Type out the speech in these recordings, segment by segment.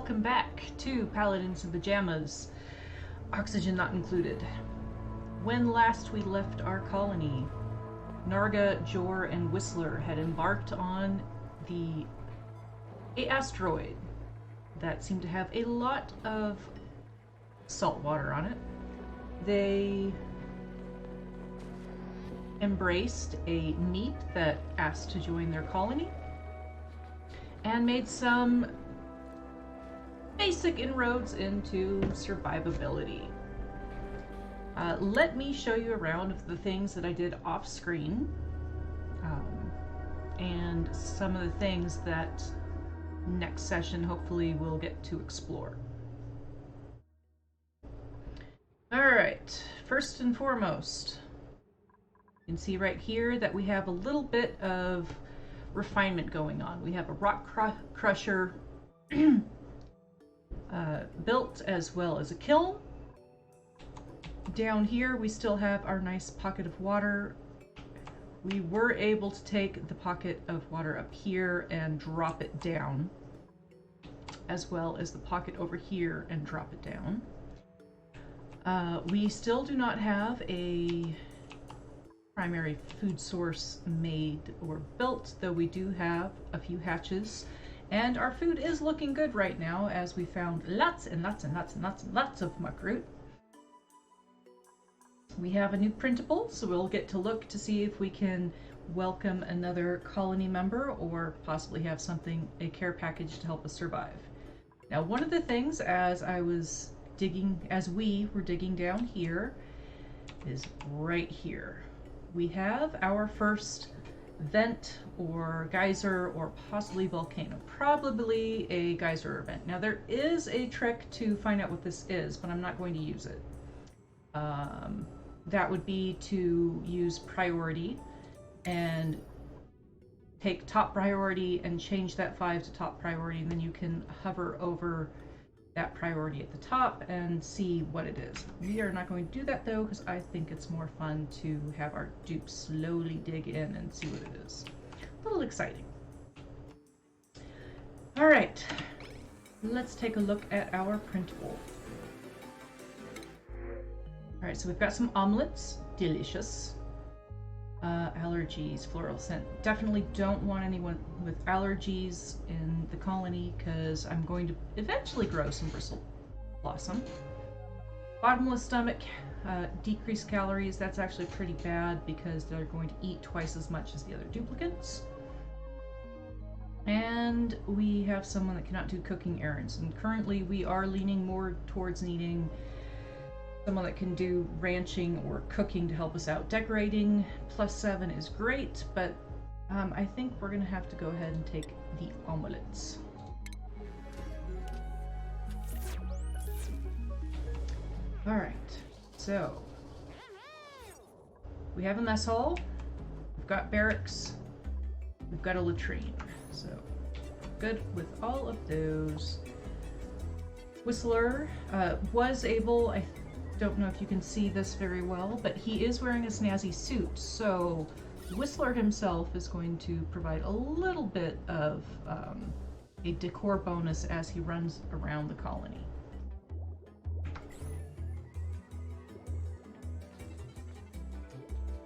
welcome back to Paladins in Pajamas, oxygen not included. When last we left our colony, Narga, Jor, and Whistler had embarked on a asteroid that seemed to have a lot of salt water on it. They embraced a neat that asked to join their colony and made some basic inroads into survivability. Let me show you around of the things that I did off screen and some of the things that next session hopefully we'll get to explore. Alright, first and foremost, you can see right here that we have a little bit of refinement going on. We have a rock crusher built as well as a kiln. Down here we still have our nice pocket of water. We were able to take the pocket of water up here and drop it down, as well as the pocket over here and drop it down. We still do not have a primary food source made or built, though we do have a few hatches, and our food is looking good right now as we found lots and lots and lots and lots and lots of muckroot. We have a new printable, so we'll get to look to see if we can welcome another colony member or possibly have a care package to help us survive. Now, one of the things as we were digging down here is right here. We have our first vent or geyser or possibly volcano, probably a geyser event. Now there is a trick to find out what this is, but I'm not going to use it. That would be to use priority and take top priority and change that 5 to top priority, and then you can hover over that priority at the top and see what it is. We are not going to do that though, because I think it's more fun to have our dupes slowly dig in and see what it is. A little exciting. All right, let's take a look at our printable. All right, so we've got some omelets, delicious. Allergies, floral scent. Definitely don't want anyone with allergies in the colony because I'm going to eventually grow some bristle blossom. Bottomless stomach, decreased calories. That's actually pretty bad because they're going to eat twice as much as the other duplicates. And we have someone that cannot do cooking errands, and currently we are leaning more towards needing someone that can do ranching or cooking to help us out. Decorating +7 is great, but I think we're gonna have to go ahead and take the omelets. All right, so we have a mess hall, we've got barracks, we've got a latrine, so good with all of those. Whistler was able, I don't know if you can see this very well, but he is wearing a snazzy suit, so Whistler himself is going to provide a little bit of a decor bonus as he runs around the colony.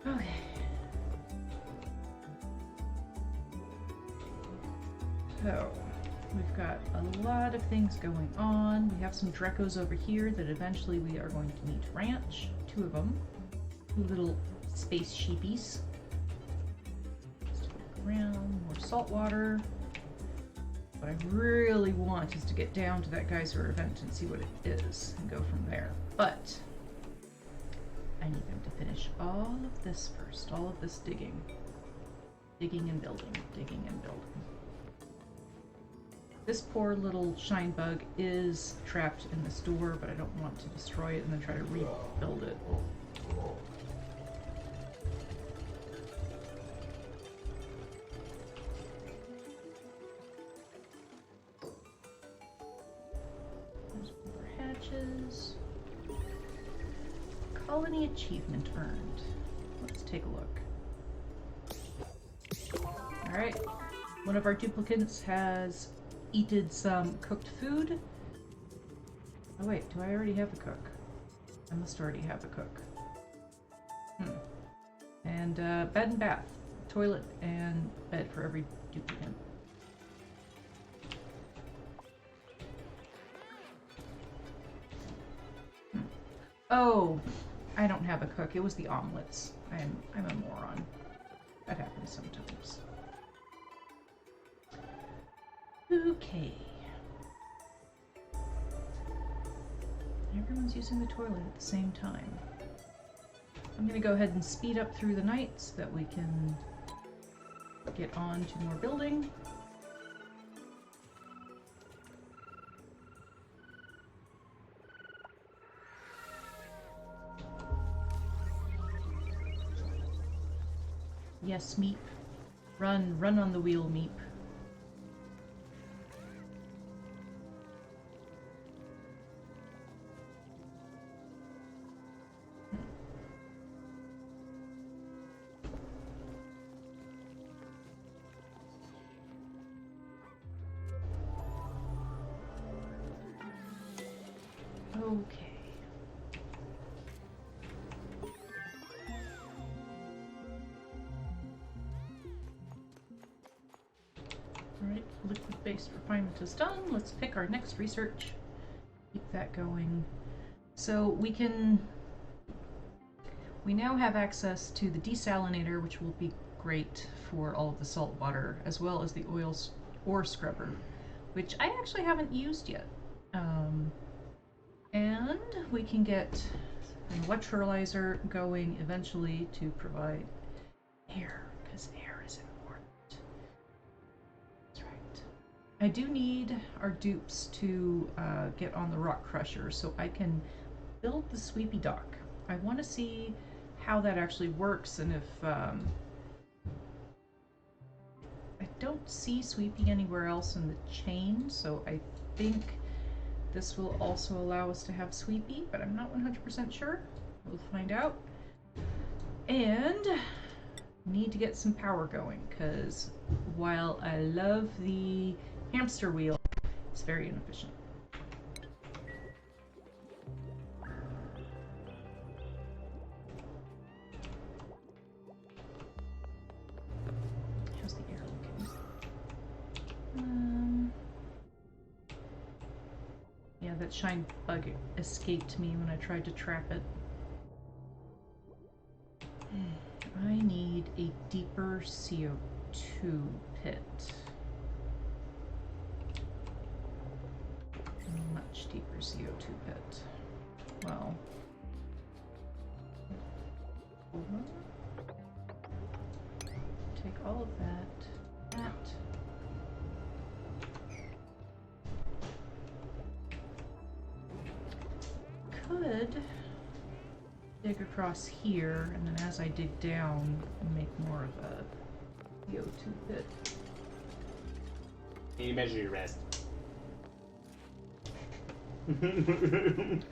Okay. So we've got a lot of things going on. We have some Drecos over here that eventually we are going to need to ranch. 2 of them. 2 little space sheepies. Just look around, more salt water. What I really want is to get down to that geyser event and see what it is and go from there. But I need them to finish all of this first, all of this digging. Digging and building, digging and building. This poor little shine bug is trapped in this door, but I don't want to destroy it and then try to rebuild it. There's more hatches. Colony achievement earned. Let's take a look. Alright, one of our duplicates has eated some cooked food. Oh wait, do I already have a cook? I must already have a cook. And bed and bath. Toilet and bed for every duplicate. Oh, I don't have a cook. It was the omelets. I'm a moron. That happens sometimes. Okay. Everyone's using the toilet at the same time. I'm gonna go ahead and speed up through the night so that we can get on to more building. Yes, Meep. Run on the wheel, Meep. Okay. Alright, liquid-based refinement is done. Let's pick our next research. Keep that going. So we now have access to the desalinator, which will be great for all of the salt water, as well as the ore scrubber, which I actually haven't used yet. And we can get an electrolyzer going eventually to provide air, because air is important. That's right. I do need our dupes to get on the rock crusher so I can build the sweepy dock. I want to see how that actually works, and if I don't see sweepy anywhere else in the chain, so I think this will also allow us to have sweepy, but I'm not 100% sure. We'll find out. And need to get some power going, because while I love the hamster wheel, it's very inefficient. How's the air looking? Yeah, that shine bug escaped me when I tried to trap it. I need a deeper CO2 pit. A much deeper CO2 pit. Well. Take all of that. That. Could dig across here, and then as I dig down, make more of a CO2 pit. Can you measure your rest?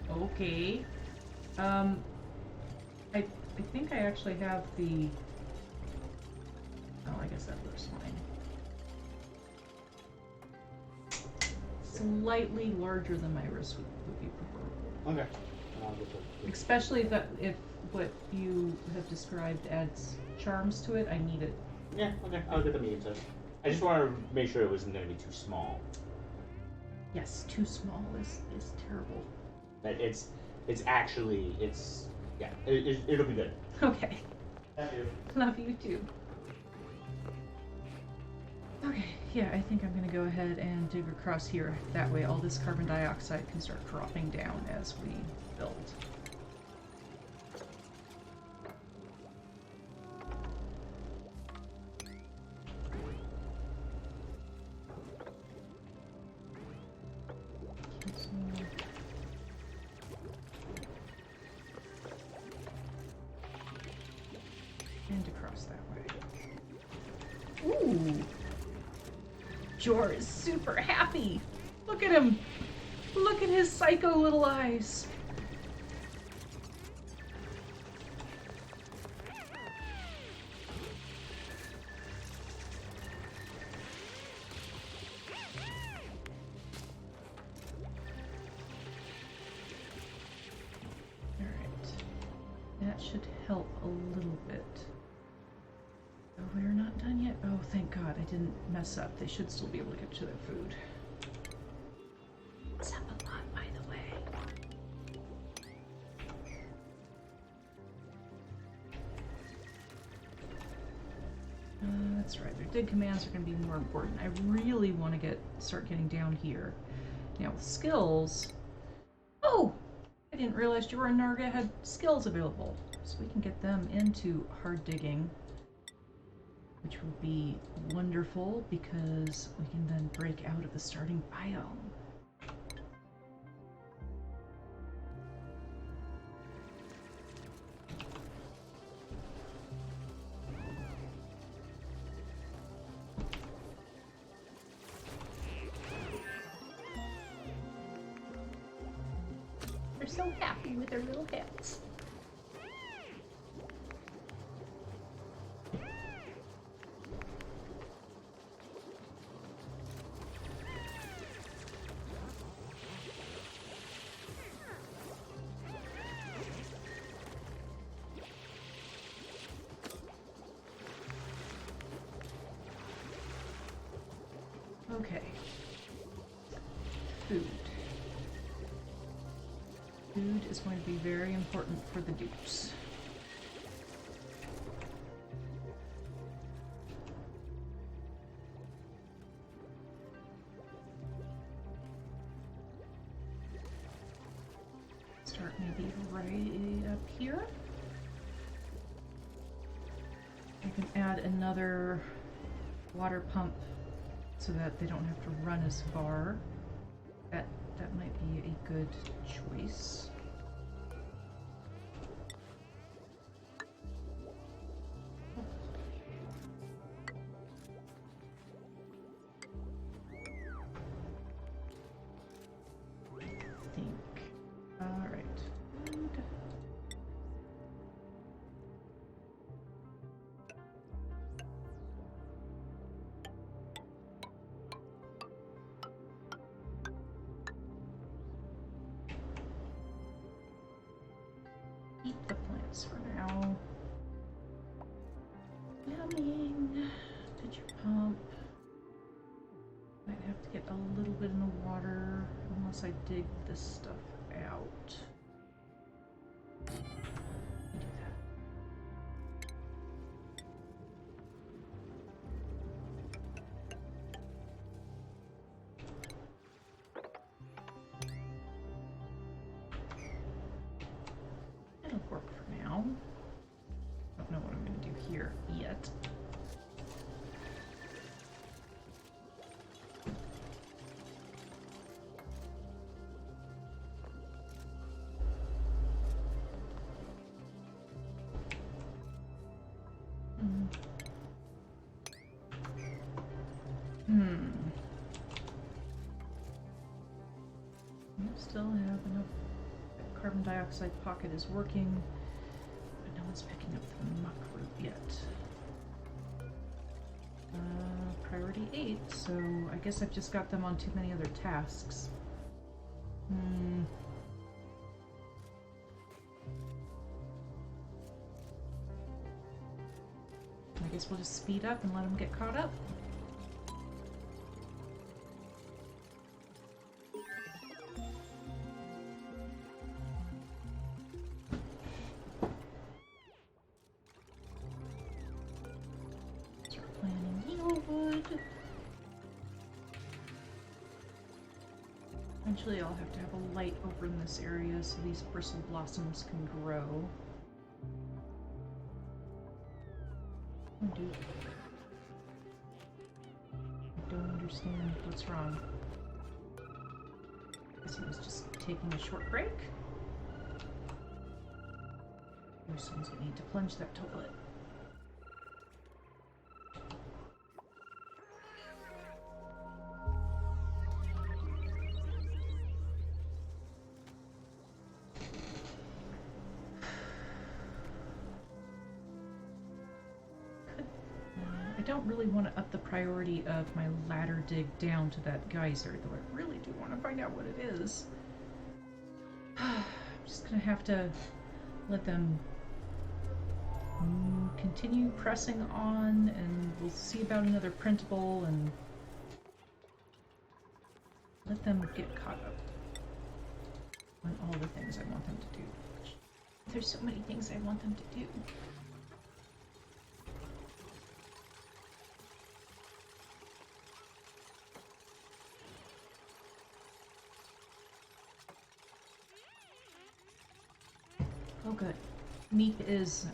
Okay. I think I actually have the... Oh, I guess that works fine. Slightly larger than my wrist would be preferable. Okay. Especially if what you have described adds charms to it, I need it. Yeah, okay. I'll get the medium size. I just want to make sure it wasn't going to be too small. Yes, too small is terrible. But it's actually, yeah, it'll be good. Okay. Love you. Love you too. Okay, yeah, I think I'm going to go ahead and dig across here. That way all this carbon dioxide can start dropping down as we build. And across that way. Ooh! Jor is super happy! Look at him! Look at his psycho little eyes! That should help a little bit. Oh, we're not done yet? Oh, thank God, I didn't mess up. They should still be able to get to their food. It's up a lot, by the way. That's right, their dig commands are going to be more important. I really want to start getting down here. Now, with skills... Oh! I didn't realize Jorah and Narga had skills available. So we can get them into hard digging, which will be wonderful because we can then break out of the starting biome. They're so happy with their little heads. Okay. Food. Food is going to be very important for the dupes. Start maybe right up here. I can add another water pump so that they don't have to run as far. That might be a good choice. I think. All right. Eat the plants for now. Yummy. Did your pump? Might have to get a little bit in the water unless I dig this stuff out. Do that. It'll work for now. Don't know what I'm going to do here yet. Still have enough. That carbon dioxide pocket is working, but no one's picking up the muck root yet. Priority 8, so I guess I've just got them on too many other tasks. I guess we'll just speed up and let them get caught up. Start planting needlewood. Eventually I'll have to have a light over in this area so these bristle blossoms can grow. Oh, dude. I don't understand what's wrong. Guess he was just taking a short break. Someone's gonna need to plunge that toilet. I don't really want to up the priority of my ladder dig down to that geyser, though I really do want to find out what it is. I'm just gonna have to let them continue pressing on, and we'll see about another printable and let them get caught up on all the things I want them to do. There's so many things I want them to do. Oh good. Meep is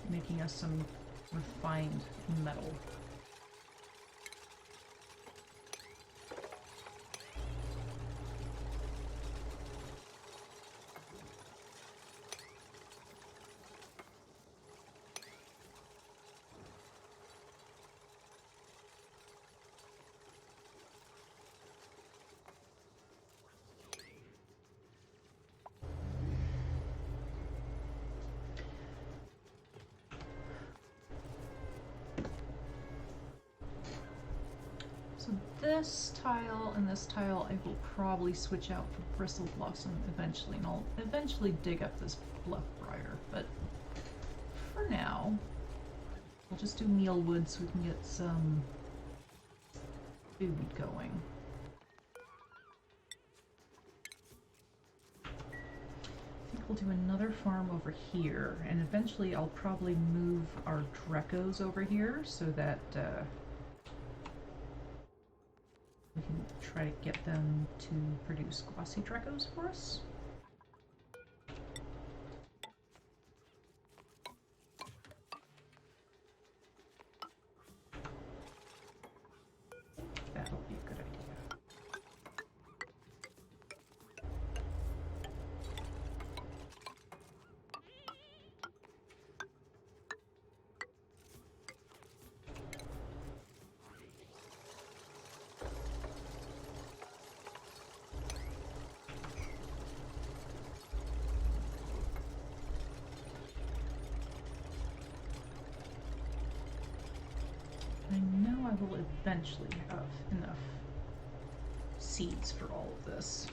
making us some refined metal. So this tile and this tile I will probably switch out for Bristle Blossom eventually, and I'll eventually dig up this Bluff Briar, but for now, we'll just do mealwood so we can get some food going. I think we'll do another farm over here, and eventually I'll probably move our Drecos over here so that we can try to get them to produce glossy Drecos for us. That'll be a good idea. I know I will eventually have enough seeds for all of this.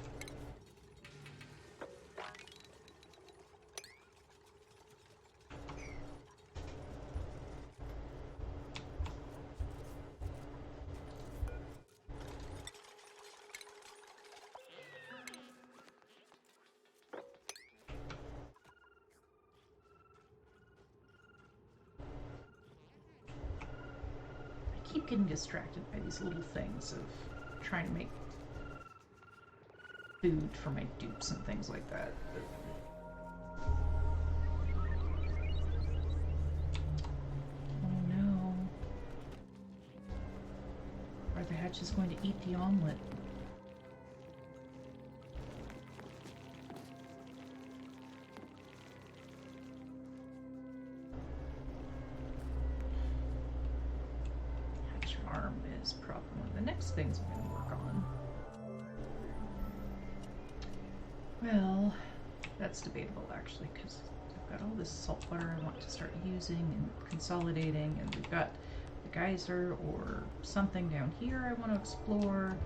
I keep getting distracted by these little things of trying to make food for my dupes and things like that. But oh no. Are the hatches going to eat the omelet? Charm is probably one of the next things I'm going to work on. Well, that's debatable actually, because I've got all this salt water I want to start using and consolidating, and we've got the geyser or something down here I want to explore.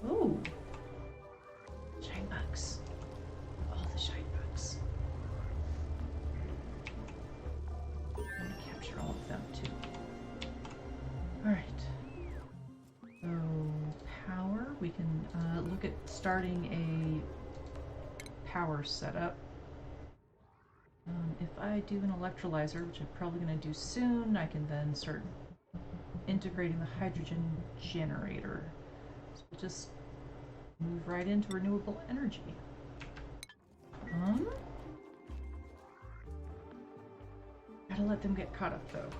Ooh! Shine bugs. All the shine bugs. I'm going to capture all of them too. Alright. So, power. We can look at starting a power setup. If I do an electrolyzer, which I'm probably going to do soon, I can then start integrating the hydrogen generator. So we'll just move right into renewable energy. Gotta let them get caught up though.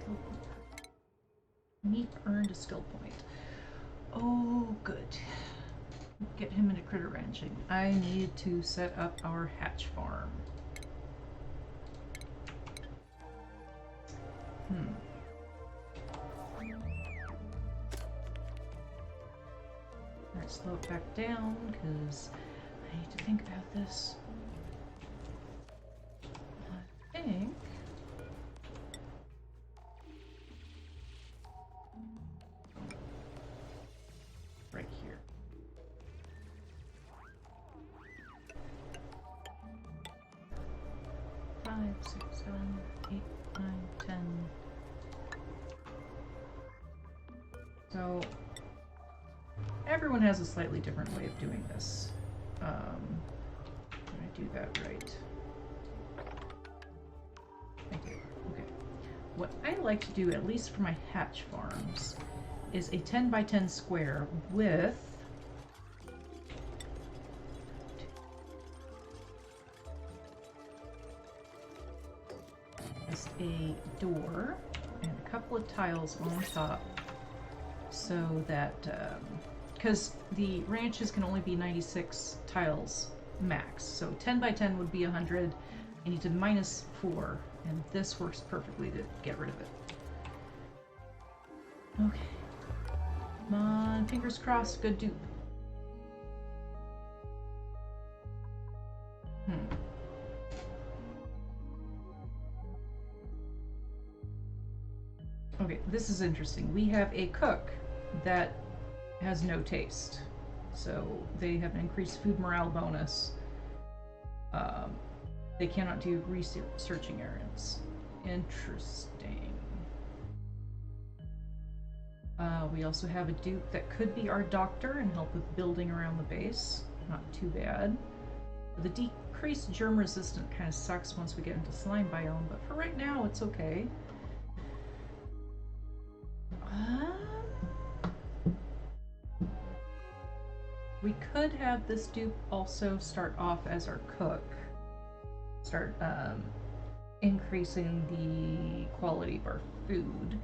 Skill point. Meep earned a skill point. Oh, good. Get him into critter ranching. I need to set up our hatch farm. Alright, slow it back down, because I need to think about this. I think... right here. Five, 6, 7, 8, 9, 10. So everyone has a slightly different way of doing this. Did I do that right? I did. Okay. What I like to do, at least for my hatch farms, is a 10 by 10 square with just a door and a couple of tiles on top, so that because the ranches can only be 96 tiles max, so 10 by 10 would be 100. I need to minus 4, and this works perfectly to get rid of it. Okay. Come on, fingers crossed, good dupe. Okay, this is interesting. We have a cook that has no taste, so they have an increased food morale bonus. They cannot do researching errands. Interesting. We also have a dupe that could be our doctor and help with building around the base. Not too bad. The decreased germ resistant kind of sucks once we get into slime biome, but for right now it's okay. We could have this dupe also start off as our cook. Start increasing the quality of our food.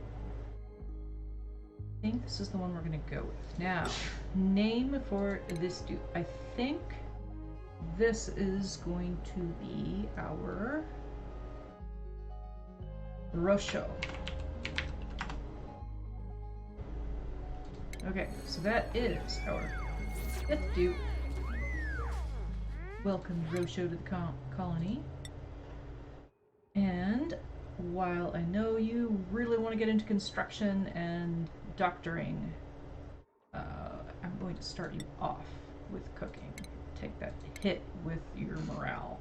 I think this is the one we're going to go with. Now, name for this dupe. I think this is going to be our Roxo. Okay, so that is our 5th dupe. Welcome Roxo to the colony. And while I know you really want to get into construction and doctoring, I'm going to start you off with cooking. Take that hit with your morale.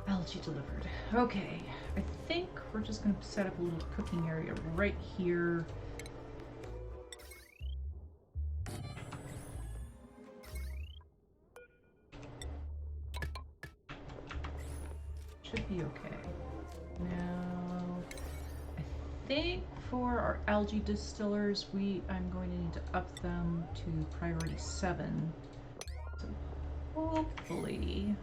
Algae delivered. Okay, I think we're just going to set up a little cooking area right here. Should be okay. Now, I think for our algae distillers, I'm going to need to up them to priority 7. So hopefully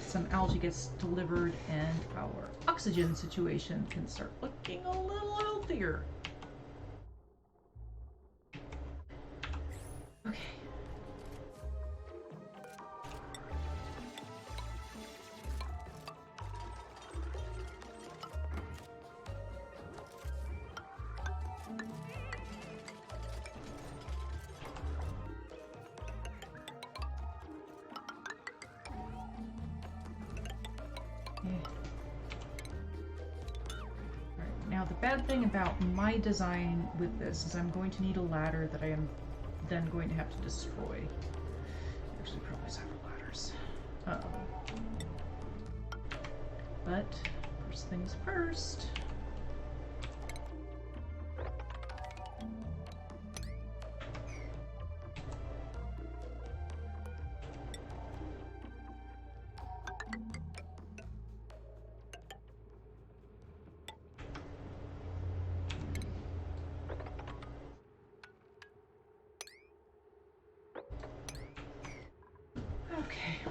some algae gets delivered and our oxygen situation can start looking a little healthier. Okay. Now the bad thing about my design with this is I'm going to need a ladder that I am then going to have to destroy. Actually, probably several ladders. But first things first.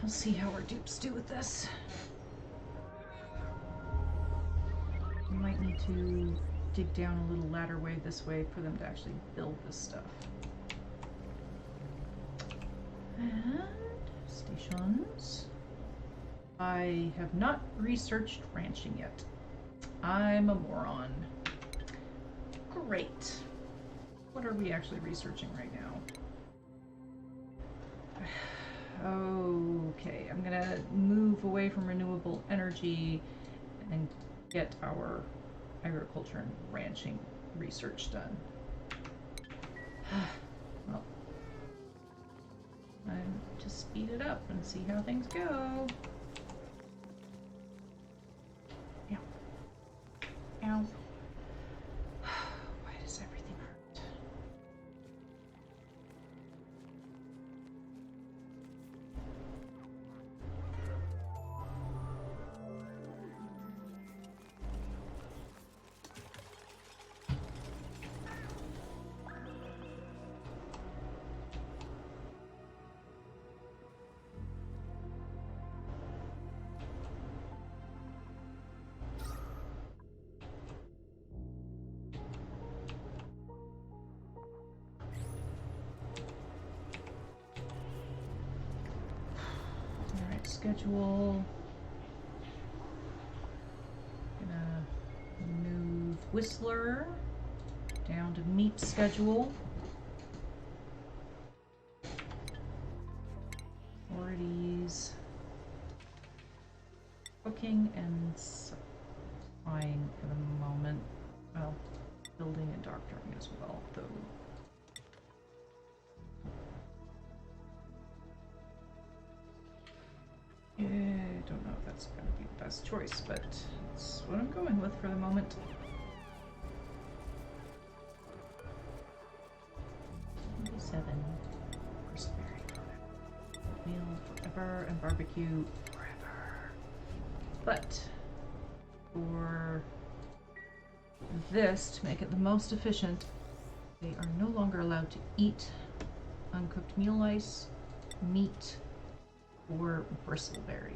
We'll see how our dupes do with this. We might need to dig down a little ladder way this way for them to actually build this stuff. And stations. I have not researched ranching yet. I'm a moron. Great. What are we actually researching right now? Okay, I'm gonna move away from renewable energy and get our agriculture and ranching research done. Well, I'm just speed it up and see how things go. Ow. Ow. Why does everything hurt? Schedule. Gonna move Whistler down to meat schedule. Authorities. Cooking and supplying for the moment. Well, building and doctoring as well, though. I don't know if that's going to be the best choice, but it's what I'm going with for the moment. 27. Meal forever and barbecue forever. But for this, to make it the most efficient, they are no longer allowed to eat uncooked meal ice, meat, or bristleberry.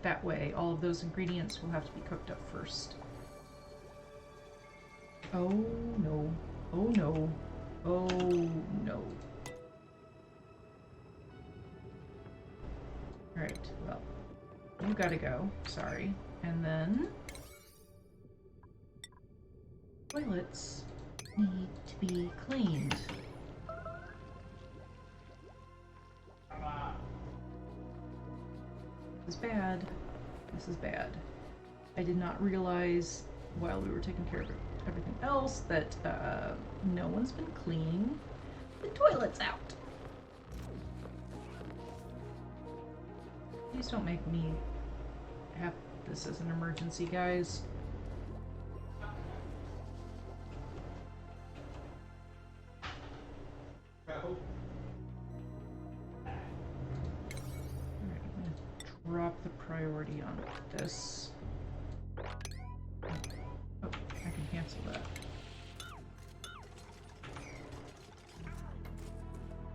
That way, all of those ingredients will have to be cooked up first. Oh no. Oh no. Oh no. Alright, well, you gotta go. Sorry. And then toilets need to be cleaned. This is bad. This is bad. I did not realize while we were taking care of everything else that no one's been cleaning the toilets out. Please don't make me have this as an emergency, guys. Drop the priority on this. Oh, I can cancel that.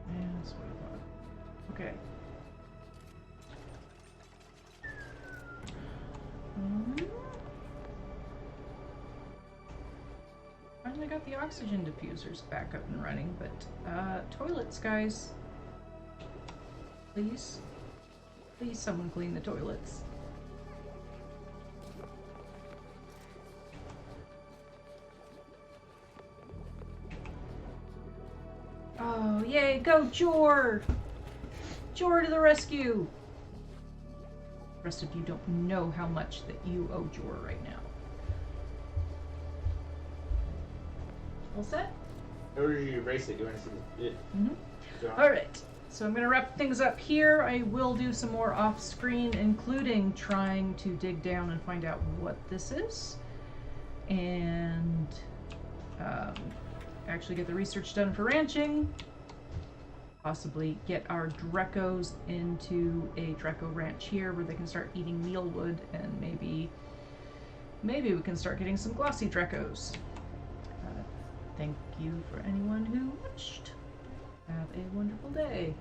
Yeah, that's what I thought. Okay. Finally got the oxygen diffusers back up and running, but toilets, guys. Please. Please, someone clean the toilets. Oh, yay, go Jor! Jor to the rescue! The rest of you don't know how much that you owe Jor right now. All set? Or you erase it, you want to see it? Mm-hmm. Alright. So I'm going to wrap things up here. I will do some more off-screen, including trying to dig down and find out what this is. And actually get the research done for ranching. Possibly get our Drecos into a Dreco ranch here where they can start eating mealwood, and maybe we can start getting some glossy Drecos. Thank you for anyone who watched. Have a wonderful day.